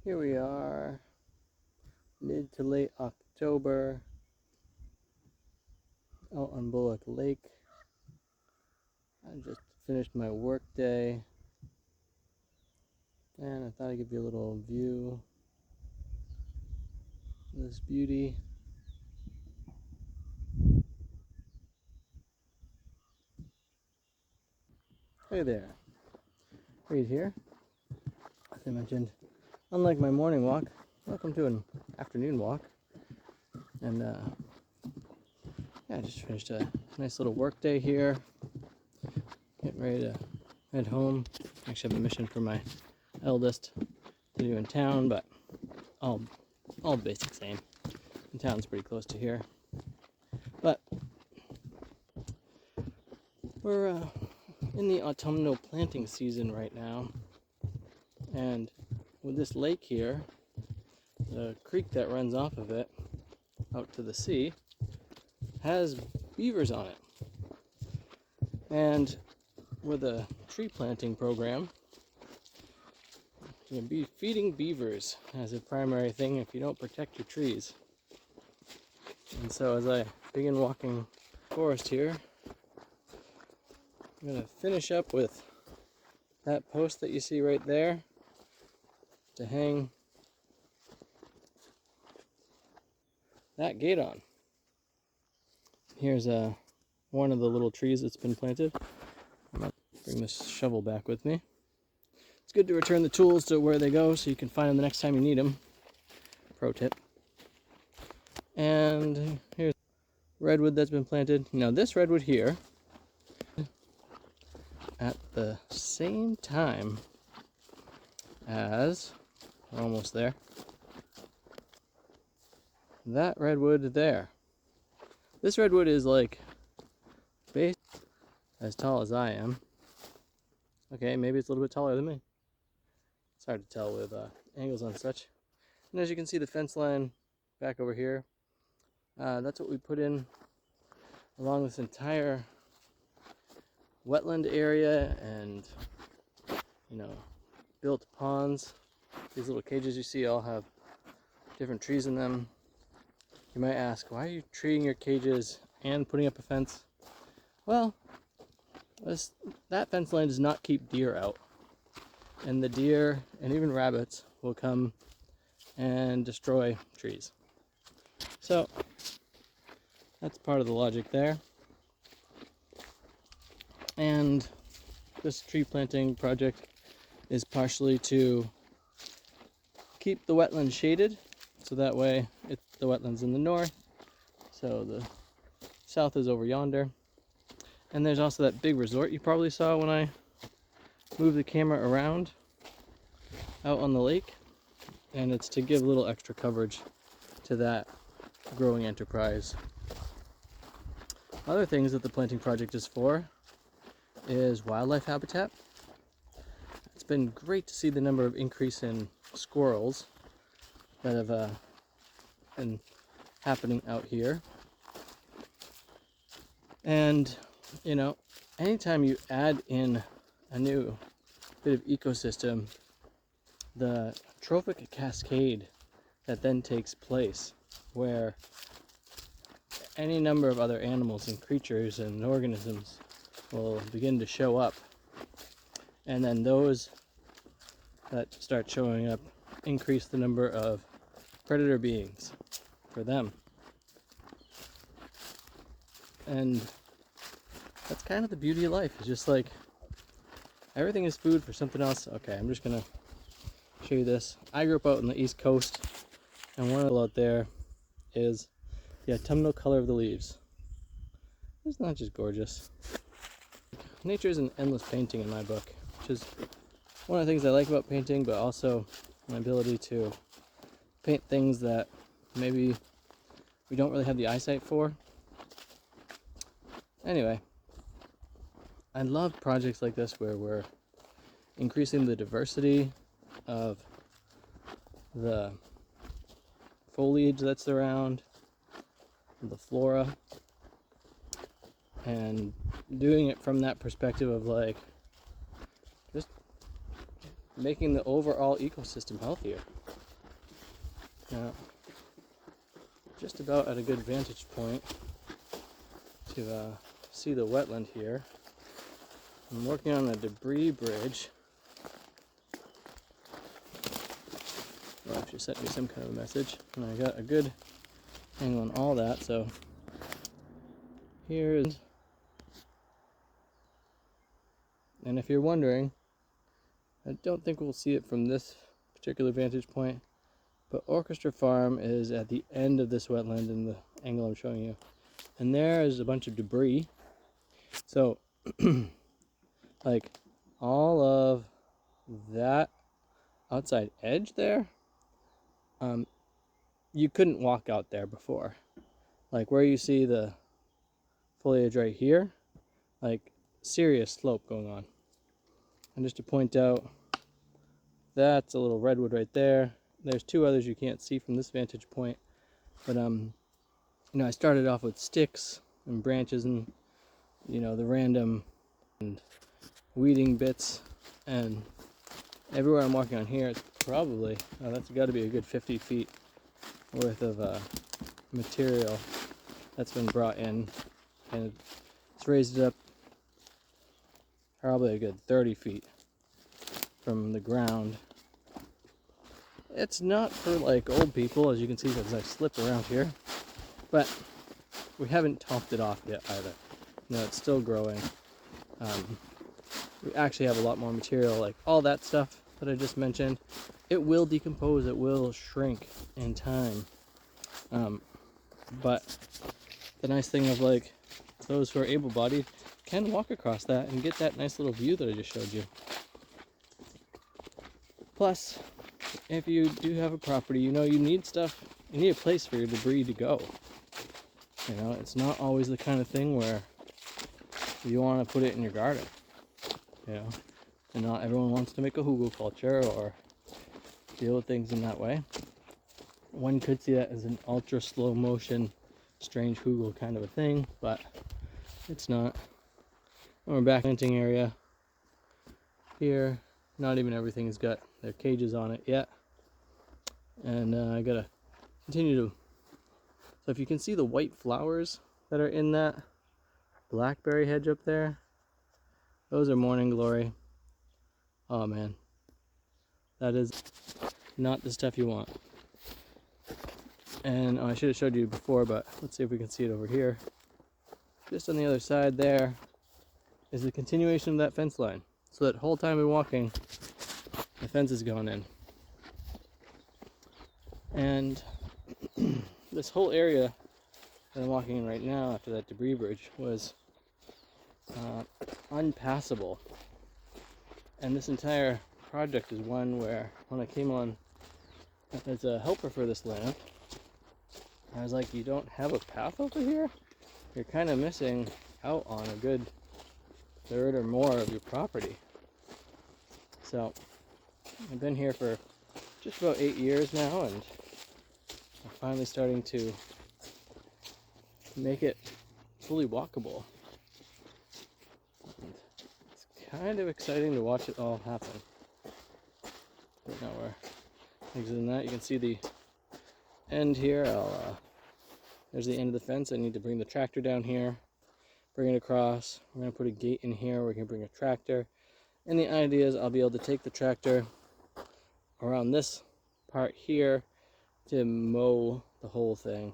Here we are, mid to late October, out on Bullock Lake. I just finished my work day, and I thought I'd give you a little view of this beauty. Hey there, Reed here. As I mentioned, unlike my morning walk, welcome to an afternoon walk. And I just finished a nice little work day here. Getting ready to head home. Actually have a mission for my eldest to do in town, but all basic same. And town's pretty close to here. But we're in the autumnal planting season right now. And with this lake here, the creek that runs off of it out to the sea has beavers on it. And with a tree planting program, you're going to be feeding beavers as a primary thing if you don't protect your trees. And so as I begin walking forest here, I'm going to finish up with that post that you see right there to hang that gate on. Here's one of the little trees that's been planted. I'm going to bring this shovel back with me. It's good to return the tools to where they go so you can find them the next time you need them. Pro tip. And here's redwood that's been planted. Now this redwood here, at the same time as, we're almost there, that redwood there. This redwood is like as tall as I am. Okay, maybe it's a little bit taller than me. It's hard to tell with angles and such. And as you can see, the fence line back over here, that's what we put in along this entire wetland area, and built ponds. These little cages you see all have different trees in them. You might ask, why are you treating your cages and putting up a fence? Well, that fence line does not keep deer out. And the deer and even rabbits will come and destroy trees. So that's part of the logic there. And this tree planting project is partially to keep the wetlands shaded, so that way the wetlands in the north, so the south is over yonder. And there's also that big resort you probably saw when I moved the camera around out on the lake, and it's to give a little extra coverage to that growing enterprise. Other things that the planting project is for is wildlife habitat. It's been great to see the number of increase in squirrels that have been happening out here. And anytime you add in a new bit of ecosystem, the trophic cascade that then takes place, where any number of other animals and creatures and organisms will begin to show up, and then those that start showing up increase the number of predator beings for them. And that's kind of the beauty of life. It's just like everything is food for something else. Okay, I'm just gonna show you this. I grew up out on the East Coast, and one of the out there is the autumnal color of the leaves. It's not just gorgeous. Nature is an endless painting in my book, which is one of the things I like about painting, but also my ability to paint things that maybe we don't really have the eyesight for. Anyway, I love projects like this where we're increasing the diversity of the foliage that's around, the flora, and doing it from that perspective of just making the overall ecosystem healthier. Now, just about at a good vantage point to see the wetland here. I'm working on a debris bridge. Well, actually sent me some kind of a message, and I got a good angle on all that. So here's, and if you're wondering, I don't think we'll see it from this particular vantage point, but Orchestra Farm is at the end of this wetland in the angle I'm showing you. And there is a bunch of debris. So, like, all of that outside edge there, you couldn't walk out there before. Like, where you see the foliage right here, like, serious slope going on. And just to point out, that's a little redwood right there. There's two others you can't see from this vantage point. But, you know, I started off with sticks and branches and, you know, the random and weeding bits. And everywhere I'm walking on here, it's probably, that's got to be a good 50 feet worth of material that's been brought in. And it's raised it up probably a good 30 feet from the ground. It's not for like old people, as you can see, because I slip around here, but we haven't topped it off yet either. No, it's still growing. We actually have a lot more material, like all that stuff that I just mentioned. It will decompose, it will shrink in time. But the nice thing of like those who are able-bodied can walk across that and get that nice little view that I just showed you. Plus, if you do have a property, you know, you need stuff, you need a place for your debris to go. You know, it's not always the kind of thing where you want to put it in your garden. You know, and not everyone wants to make a hugel culture or deal with things in that way. One could see that as an ultra slow motion, strange hugel kind of a thing, but it's not. And we're back planting area here. Not even everything's got their cages on it yet. And I gotta continue to, so if you can see the white flowers that are in that blackberry hedge up there, those are morning glory. Oh man, that is not the stuff you want. And I should have showed you before, but let's see if we can see it over here. Just on the other side there is the continuation of that fence line. So that whole time we're walking, the fence is going in. And this whole area that I'm walking in right now after that debris bridge was unpassable. And this entire project is one where, when I came on as a helper for this land, I was like, you don't have a path over here? You're kind of missing out on a good third or more of your property. So I've been here for just about 8 years now, and I'm finally starting to make it fully walkable. And it's kind of exciting to watch it all happen. But now we're exiting that. You can see the end here. There's the end of the fence. I need to bring the tractor down here, bring it across. We're going to put a gate in here where we can bring a tractor. And the idea is I'll be able to take the tractor around this part here to mow the whole thing.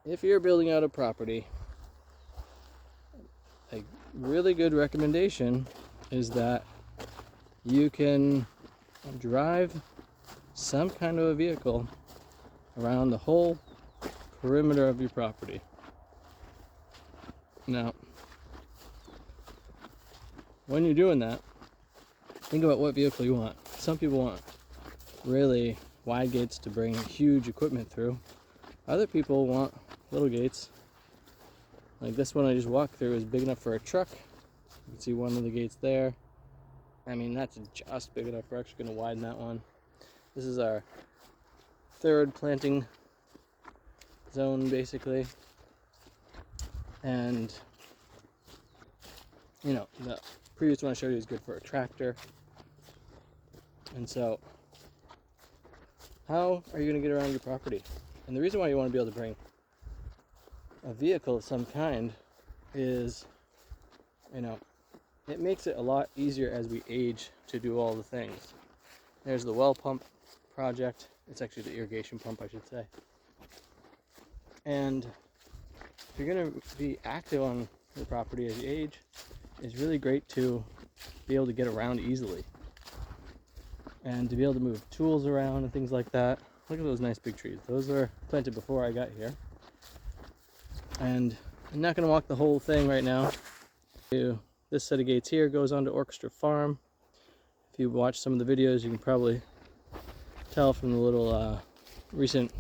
If you're building out a property, a really good recommendation is that you can drive some kind of a vehicle around the whole perimeter of your property. Now, when you're doing that, think about what vehicle you want. Some people want really wide gates to bring huge equipment through. Other people want little gates. Like this one I just walked through is big enough for a truck. You can see one of the gates there. I mean, that's just big enough. We're actually going to widen that one. This is our third planting zone, basically. And, you know, the previous one I showed you is good for a tractor. And so how are you going to get around your property? And the reason why you want to be able to bring a vehicle of some kind is, it makes it a lot easier as we age to do all the things. There's the well pump project. It's actually the irrigation pump, I should say. And if you're going to be active on your property as you age, it's really great to be able to get around easily and to be able to move tools around and things like that. Look at those nice big trees. Those were planted before I got here. And I'm not going to walk the whole thing right now. This set of gates here goes on to Orchestra Farm. If you watch some of the videos, you can probably tell from the little recent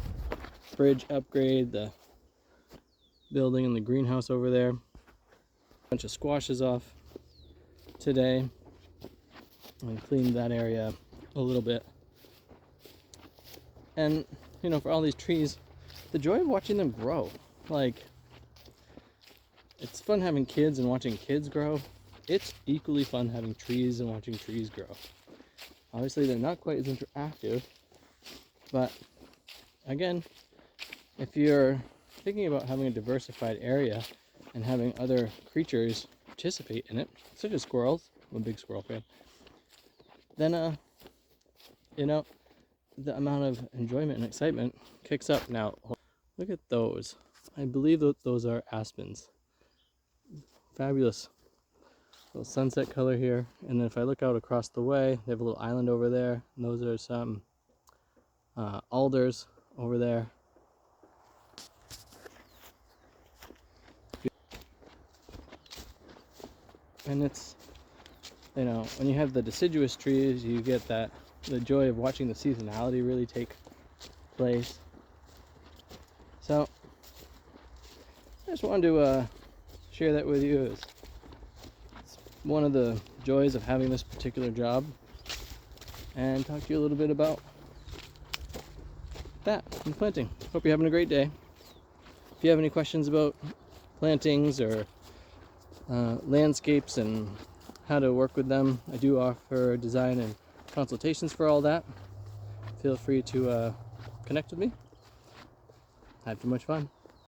bridge upgrade, the building and the greenhouse over there. A bunch of squashes off today and cleaned that area up a little bit. And for all these trees, the joy of watching them grow, like, it's fun having kids and watching kids grow. It's equally fun having trees and watching trees grow. Obviously they're not quite as interactive, but again, if you're thinking about having a diversified area and having other creatures participate in it, such as squirrels, I'm a big squirrel fan, then the amount of enjoyment and excitement kicks up. Now look at those. I believe that those are aspens. Fabulous little sunset color here. And then if I look out across the way, they have a little island over there, and those are some alders over there. And it's, when you have the deciduous trees, you get the joy of watching the seasonality really take place. So I just wanted to share that with you. It's one of the joys of having this particular job, and talk to you a little bit about that and planting. Hope you're having a great day. If you have any questions about plantings or landscapes and how to work with them, I do offer design and consultations for all that. Feel free to connect with me. Have too much fun.